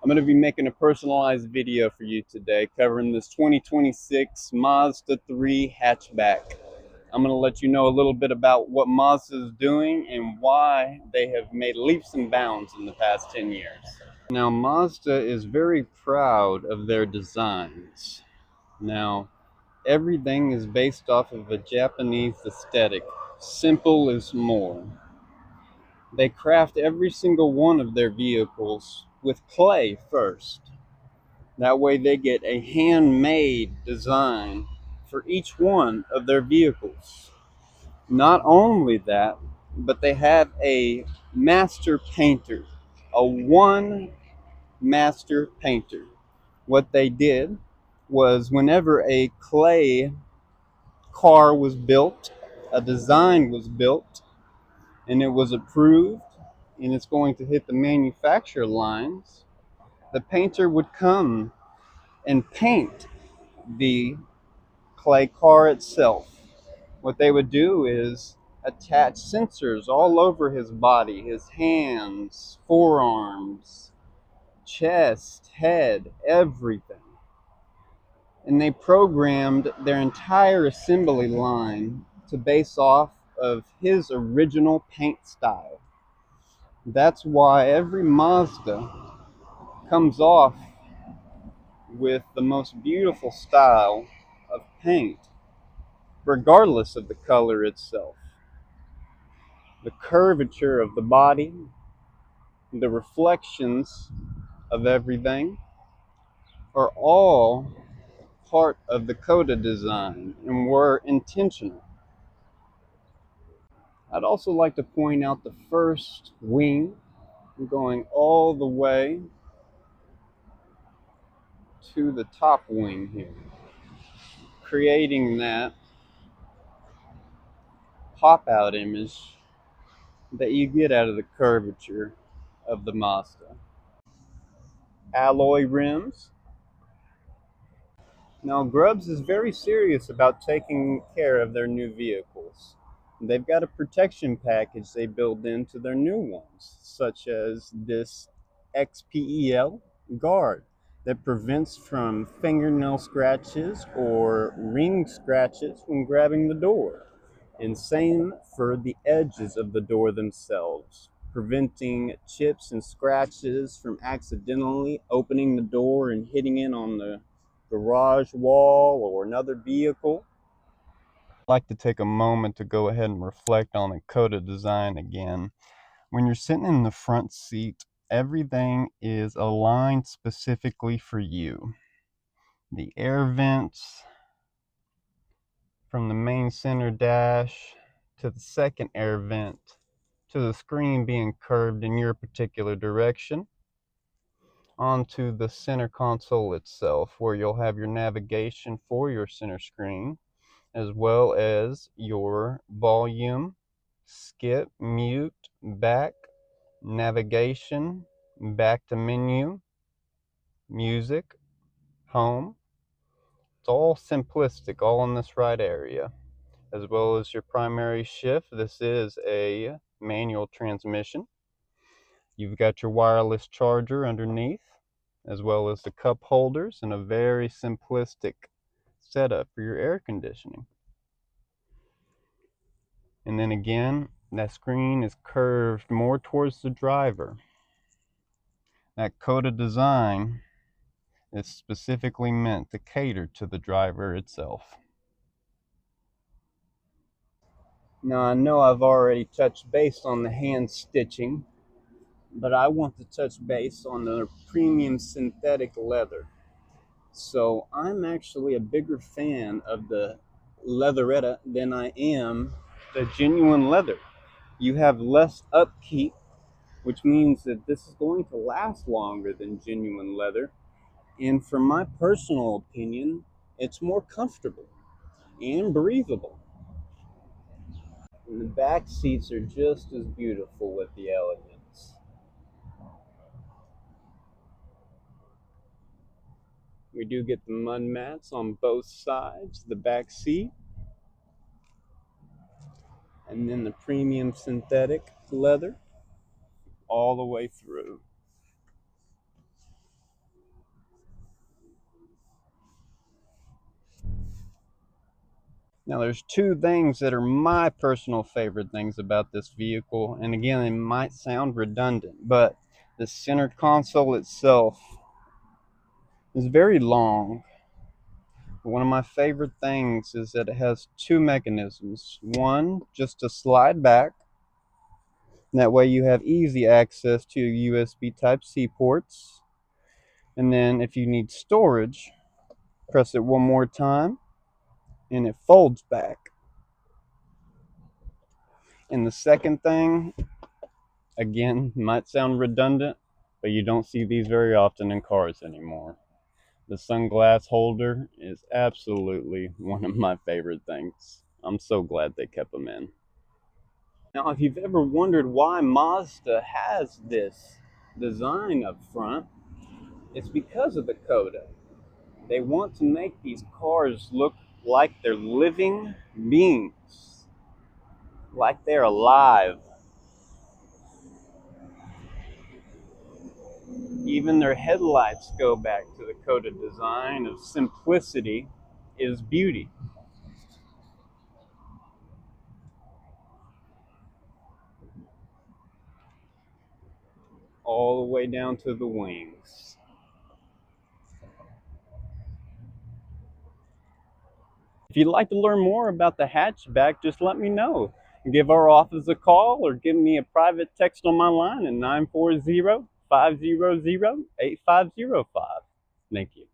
I'm going to be making a personalized video for you today covering this 2026 Mazda 3 hatchback. I'm going to let you know a little bit about what Mazda is doing and why they have made leaps and bounds in the past 10 years. Now, Mazda is very proud of their designs. Now, everything is based off of a Japanese aesthetic. Simple is more. They craft every single one of their vehicles with clay first. That way they get a handmade design for each one of their vehicles. Not only that, but they have a master painter, a one master painter. What they did was whenever a clay car was built, a design was built, and it was approved, and it's going to hit the manufacturer lines, the painter would come and paint the clay car itself. What they would do is attach sensors all over his body, his hands, forearms, chest, head, everything. And they programmed their entire assembly line to base off of his original paint style. That's why every Mazda comes off with the most beautiful style of paint, regardless of the color itself. The curvature of the body, the reflections of everything are all part of the Coda design and were intentional. I'd also like to point out the first wing going all the way to the top wing here, creating that pop out image that you get out of the curvature of the Mazda. Alloy rims. Now, Grubbs is very serious about taking care of their new vehicles. They've got a protection package they build into their new ones, such as this XPEL guard that prevents from fingernail scratches or ring scratches when grabbing the door. And same for the edges of the door themselves, preventing chips and scratches from accidentally opening the door and hitting it on the garage wall or another vehicle. I'd like to take a moment to go ahead and reflect on the Coda design again. When you're sitting in the front seat, everything is aligned specifically for you. The air vents from the main center dash to the second air vent to the screen being curved in your particular direction onto the center console itself, where you'll have your navigation for your center screen as well as your volume, skip, mute, back, navigation, back to menu, music, home. It's all simplistic, all in this right area, as well as your primary shift. This is a manual transmission. You've got your wireless charger underneath, as well as the cup holders and a very simplistic setup for your air conditioning. And then again, that screen is curved more towards the driver. That Coda design is specifically meant to cater to the driver itself. Now, I know I've already touched base on the hand stitching, but I want to touch base on the premium synthetic leather. So I'm actually a bigger fan of the Leatherette than I am the genuine leather. You have less upkeep, which means that this is going to last longer than genuine leather. And from my personal opinion, it's more comfortable and breathable. And the back seats are just as beautiful with the elegance. We do get the mud mats on both sides, the back seat, and then the premium synthetic leather all the way through. Now there's two things that are my personal favorite things about this vehicle, and again, it might sound redundant, but the center console itself is very long. One of my favorite things is that it has two mechanisms. One, just to slide back, and that way you have easy access to your USB Type-C ports. And then if you need storage, press it one more time, and it folds back. And the second thing, again, might sound redundant, but you don't see these very often in cars anymore. The sunglass holder is absolutely one of my favorite things. I'm so glad they kept them in. Now, if you've ever wondered why Mazda has this design up front, it's because of the Coda. They want to make these cars look like they're living beings, like they're alive. Even their headlights go back to the Coda design of simplicity is beauty. All the way down to the wings. If you'd like to learn more about the hatchback, just let me know. Give our office a call or give me a private text on my line at 940-500-8505. Thank you.